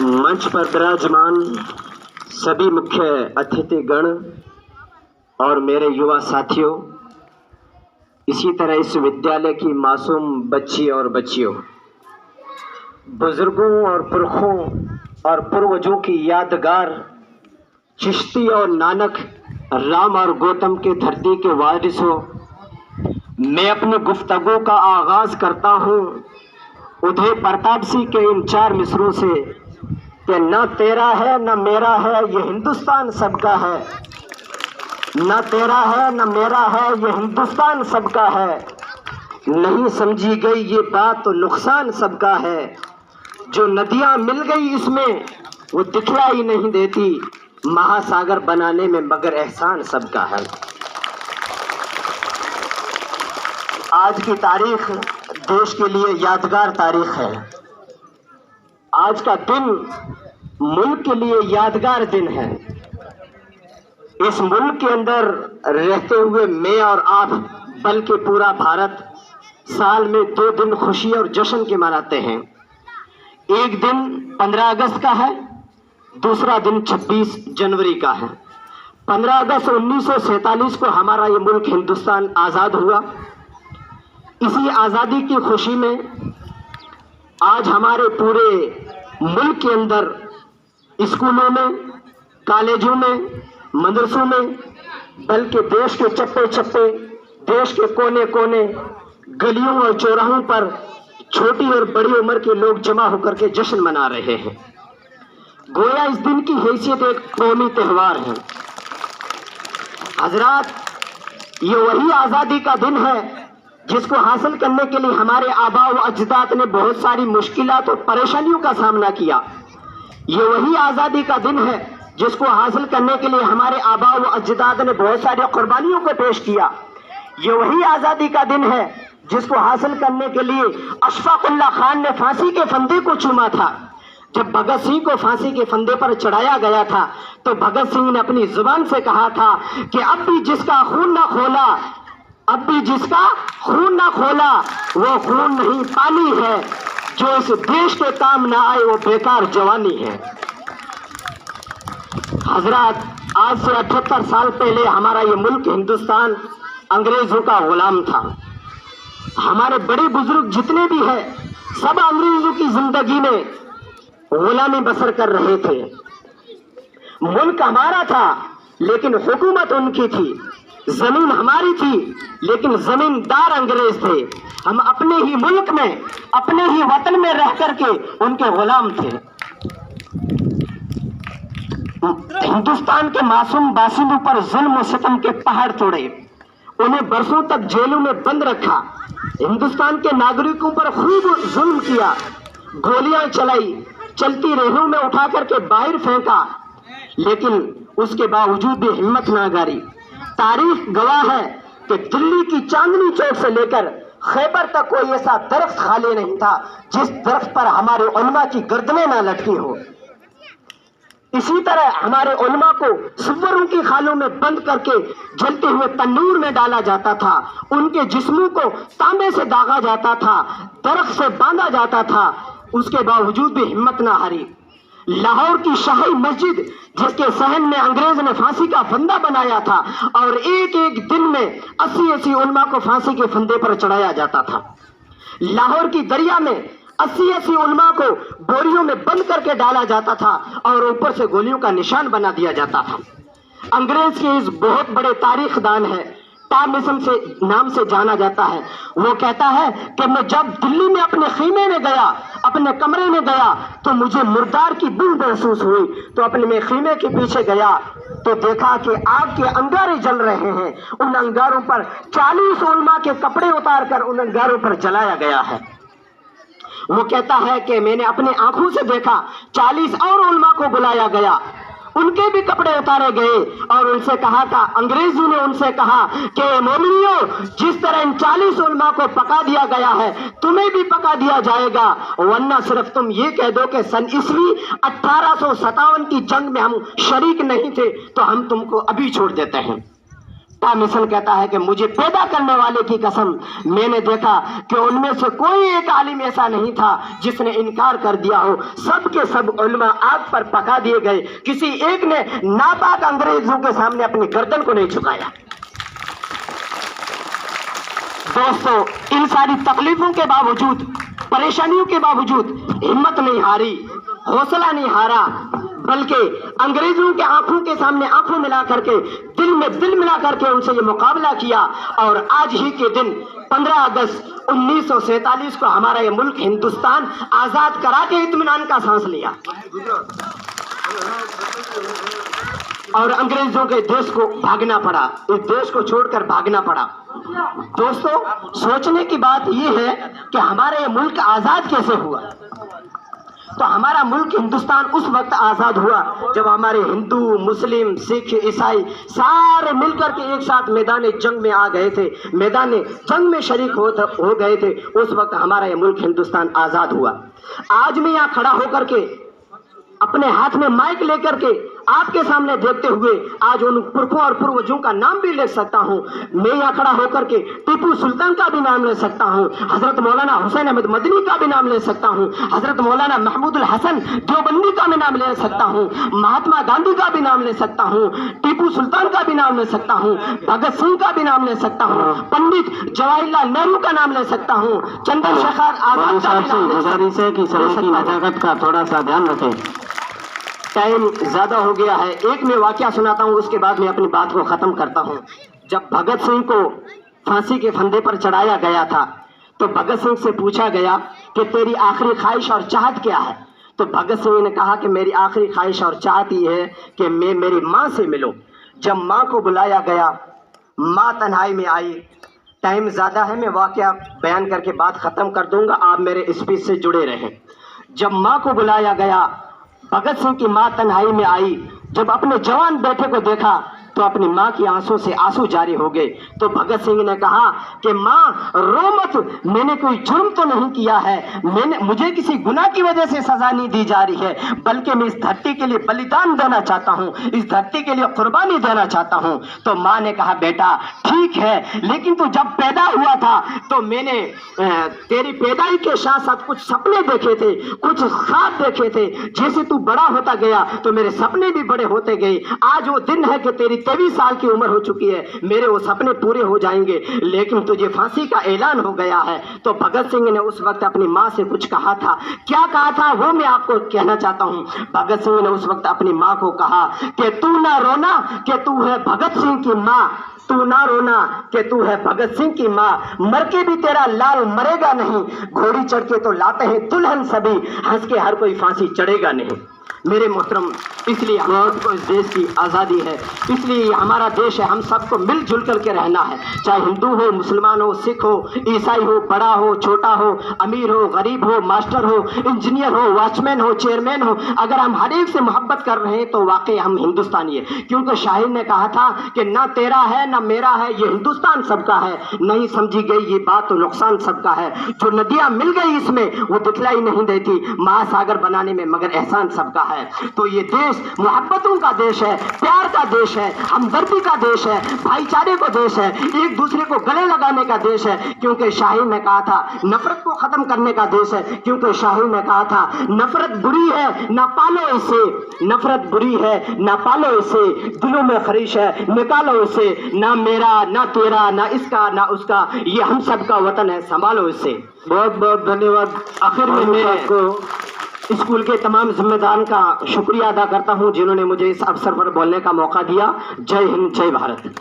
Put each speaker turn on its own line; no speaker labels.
मंच पर विराजमान सभी मुख्य अतिथि गण और मेरे युवा साथियों, इसी तरह इस विद्यालय की मासूम बच्ची और बच्चियों, बुजुर्गों और पुरखों और पूर्वजों की यादगार चिश्ती और नानक, राम और गौतम के धरती के वारिसों, मैं अपनी गुफ्तगू का आगाज करता हूँ उदय प्रताप सिंह के इन 4 मिसरों से कि न तेरा है न मेरा है ये हिंदुस्तान सबका है, न तेरा है न मेरा है ये हिंदुस्तान सबका है, नहीं समझी गई ये बात तो नुकसान सबका है, जो नदियां मिल गई इसमें वो दिखलाई नहीं देती, महासागर बनाने में मगर एहसान सबका है। आज की तारीख देश के लिए यादगार तारीख है। आज का दिन मुल्क के लिए यादगार दिन है। इस मुल्क के अंदर रहते हुए मैं और आप बल्कि पूरा भारत साल में 2 दिन खुशी और जश्न के मनाते हैं। एक दिन 15 अगस्त का है, दूसरा दिन 26 जनवरी का है। 15 अगस्त 1947 को हमारा ये मुल्क हिंदुस्तान आज़ाद हुआ। इसी आज़ादी की खुशी में आज हमारे पूरे मुल्क के अंदर स्कूलों में, कॉलेजों में, मदरसों में, बल्कि देश के चप्पे चप्पे, देश के कोने कोने, गलियों और चौराहों पर छोटी और बड़ी उम्र के लोग जमा होकर के जश्न मना रहे हैं। गोया इस दिन की हैसियत एक कौमी त्योहार है। हजरात, ये वही आज़ादी का दिन है जिसको हासिल करने के लिए हमारे आबा व अजदाद ने बहुत सारी मुश्किलात और परेशानियों का सामना किया। ये वही आज़ादी का दिन है जिसको हासिल करने के लिए हमारे आबा व अजदाद ने बहुत सारी कुर्बानियों को पेश किया। ये वही आज़ादी का दिन है जिसको हासिल करने के लिए अशफाक उल्लाह खान ने फांसी के फंदे को चूमा था। जब भगत सिंह को फांसी के फंदे पर चढ़ाया गया था तो भगत सिंह ने अपनी जुबान से कहा था कि अब भी जिसका खून ना खोला, अब भी जिसका खून ना खोला वो खून नहीं पानी है, जो इस देश के काम ना आए वो बेकार जवानी है। हजरात, आज से 78 साल पहले हमारा ये मुल्क हिंदुस्तान अंग्रेजों का गुलाम था। हमारे बड़े बुजुर्ग जितने भी हैं सब अंग्रेजों की जिंदगी में गुलामी बसर कर रहे थे। मुल्क हमारा था लेकिन हुकूमत उनकी थी, जमीन हमारी थी लेकिन जमींदार अंग्रेज थे। हम अपने ही मुल्क में, अपने ही वतन में रह करके उनके गुलाम थे। हिंदुस्तान के मासूम बासिंदों पर जुल्म और सितम के पहाड़ तोड़े, उन्हें बरसों तक जेलों में बंद रखा, हिंदुस्तान के नागरिकों पर खूब जुल्म किया, गोलियां चलाई, चलती रेहों में उठा करके बाहर फेंका, लेकिन उसके बावजूद भी हिम्मत ना हारी। तारीख गवाह है कि दिल्ली की चांदनी चौक से लेकर खैबर तक कोई ऐसा दरख्त खाली नहीं था जिस दरख्त पर हमारे उलमा की गर्दनें ना लटकी हो। इसी तरह हमारे उलमा को सुअरों की खालों में बंद करके जलते हुए तंदूर में डाला जाता था, उनके जिस्मों को तांबे से दागा जाता था, दरख्त से बांधा जाता था, उसके बावजूद भी हिम्मत ना हारी। लाहौर की शाही मस्जिद जिसके सहन में अंग्रेज ने फांसी का फंदा बनाया था और एक एक दिन में 80 उलमा को फांसी के फंदे पर चढ़ाया जाता था। लाहौर की दरिया में 80 उलमा को बोरियों में बंद करके डाला जाता था और ऊपर से गोलियों का निशान बना दिया जाता था। अंग्रेज के इस बहुत बड़े तारीखदान है, टामिज्म से नाम से जाना जाता है। वो कहता है कि मैं जब दिल्ली में अपने खीमे में गया, अपने कमरे में गया तो मुझे मुर्दार की बू महसूस हुई, तो अपने में खीमे के पीछे गया तो देखा कि आग के अंगारे जल रहे हैं। उन अंगारों पर 40 उलमा के कपड़े उतार कर उन अंगारों पर जलाया गया है। वो कहता है कि मैंने अपनी आंखों से देखा 40 और उलमा को बुलाया गया, उनके भी कपड़े उतारे गए और उनसे कहा था, अंग्रेजों ने उनसे कहा कि मोमिनियों, जिस तरह इन 40 उलमा को पका दिया गया है तुम्हें भी पका दिया जाएगा, वरना सिर्फ तुम ये कह दो कि सन ईस्वी 1857 की जंग में हम शरीक नहीं थे तो हम तुमको अभी छोड़ देते हैं। मिशन कहता है कि मुझे पैदा करने वाले की कसम, मैंने देखा कि उनमें से कोई एक आलिम ऐसा नहीं था जिसने इनकार कर दिया हो। सब के सब उलमा आग पर पका दिए गए, किसी एक ने नापाक अंग्रेजों के सामने अपनी गर्दन को नहीं झुकाया। दोस्तों, इन सारी तकलीफों के बावजूद, परेशानियों के बावजूद हिम्मत नहीं हारी, हौसला नहीं हारा, बल्कि अंग्रेजों के आंखों के सामने आंखों मिला करके, दिल में दिल मिला करके उनसे ये मुकाबला किया। और आज ही के दिन 15 अगस्त 1947 को हमारा ये मुल्क हिंदुस्तान आजाद करा के इत्मीनान का सांस लिया और अंग्रेजों के देश को भागना पड़ा, इस देश को छोड़कर भागना पड़ा। दोस्तों, सोचने की बात यह है कि हमारा ये मुल्क आजाद कैसे हुआ। तो हमारा मुल्क हिंदुस्तान उस वक्त आजाद हुआ जब हमारे हिंदू, मुस्लिम, सिख, ईसाई सारे मिलकर के एक साथ मैदान जंग में आ गए थे, मैदान जंग में शरीक हो गए थे। उस वक्त हमारा ये मुल्क हिंदुस्तान आजाद हुआ। आज मैं यहाँ खड़ा होकर के अपने हाथ में माइक लेकर के आपके सामने देखते हुए आज उन पुरखों और पूर्वजों का नाम भी ले सकता हूँ। मैं यहाँ खड़ा होकर के टीपू सुल्तान का भी नाम ले सकता हूँ, हजरत मौलाना हुसैन अहमद मदनी का भी नाम ले सकता हूँ, हजरत मौलाना महमूदुल हसन देवबंदी का भी नाम ले सकता हूँ, महात्मा गांधी का भी नाम ले सकता हूँ, टीपू सुल्तान का भी नाम ले सकता हूँ, भगत सिंह का भी नाम ले सकता हूँ, पंडित जवाहरलाल नेहरू का नाम ले सकता हूँ, चंद्रशेखर आजाद का भी नाम ले सकता हूँ।
थोड़ा सा ध्यान रखें,
टाइम ज्यादा हो गया है। एक मैं वाकया सुनाता हूँ, उसके बाद मैं अपनी बात को खत्म करता हूँ। जब भगत सिंह को फांसी के फंदे पर चढ़ाया गया था तो भगत सिंह से पूछा गया कि तेरी आखिरी ख्वाहिश और चाहत क्या है। तो भगत सिंह ने कहा कि मेरी आखिरी ख्वाहिश और चाहत ये है कि मैं मेरी माँ से मिलूं। जब माँ को बुलाया गया, माँ तन्हाई में आई। टाइम ज्यादा है, मैं वाकया बयान करके बात खत्म कर दूंगा, आप मेरे स्पीच से जुड़े रहें। जब माँ को बुलाया गया, भगत सिंह की माँ तन्हाई में आई। जब अपने जवान बेटे को देखा तो अपनी माँ की आंसू से आंसू जारी हो गए। तो भगत सिंह ने कहा कि माँ रो मत, मैंने कोई जुर्म तो नहीं किया है, मुझे किसी गुनाह की वजह से सजा नहीं दी जा रही है, बल्कि मैं इस धरती के लिए बलिदान देना चाहता हूँ, इस धरती के लिए कुर्बानी देना चाहता हूँ। तो माँ ने कहा बेटा ठीक है, लेकिन तू जब पैदा हुआ था तो मैंने तेरी पैदाई के साथ साथ कुछ सपने देखे थे, कुछ ख्वाब देखे थे। जैसे तू बड़ा होता गया तो मेरे सपने भी बड़े होते गए। आज वो दिन है कि तेरी 23 साल की उम्र हो चुकी है, मेरे वो सपने पूरे हो जाएंगे, लेकिन तुझे फांसी का ऐलान हो गया है। तो भगत सिंह ने उस वक्त अपनी माँ से कुछ कहा था। क्या कहा था वो मैं आपको कहना चाहता हूँ। भगत सिंह ने उस वक्त अपनी माँ को कहा कि तू ना रोना कि तू है भगत सिंह की माँ, तू ना रोना कि तू है भगत सिंह की माँ, मर के भी तेरा लाल मरेगा नहीं, घोड़ी चढ़ के तो लाते हैं दुल्हन सभी, हंस के हर कोई फांसी चढ़ेगा नहीं। मेरे मोहतरम, इसलिए हम सबको इस देश की आज़ादी है, इसलिए हमारा देश है, हम सबको मिलजुल करके रहना है। चाहे हिंदू हो, मुसलमान हो, सिख हो, ईसाई हो, बड़ा हो, छोटा हो, अमीर हो, गरीब हो, मास्टर हो, इंजीनियर हो, वॉचमैन हो, चेयरमैन हो, अगर हम हर एक से मोहब्बत कर रहे हैं तो वाकई हम हिंदुस्तानी है। क्योंकि शाहिर ने कहा था कि ना तेरा है ना मेरा है, ये हिंदुस्तान सबका है। नहीं समझी गई ये बात तो नुकसान सबका है। जो नदियाँ मिल गई इसमें वो दिखलाई नहीं देती महासागर बनाने में, मगर एहसान सबका है। तो ये देश मोहब्बतों का देश है, प्यार का देश है, हमदर्दी का देश है, भाईचारे का देश है, एक दूसरे को गले लगाने का देश है। क्योंकि शाहिर ने कहा था नफरत को खत्म करने का देश है। क्योंकि शाहिर ने कहा था नफरत बुरी है ना पालो इसे, नफरत बुरी है ना पालो इसे, दिलों में खरीश है निकालो इसे, ना मेरा ना तेरा ना इसका ना उसका, ये हम सबका वतन है, संभालो इसे।
बहुत बहुत धन्यवाद।
आखिर में मैं आपको स्कूल के तमाम जिम्मेदार का शुक्रिया अदा करता हूं जिन्होंने मुझे इस अवसर पर बोलने का मौका दिया। जय हिंद, जय भारत।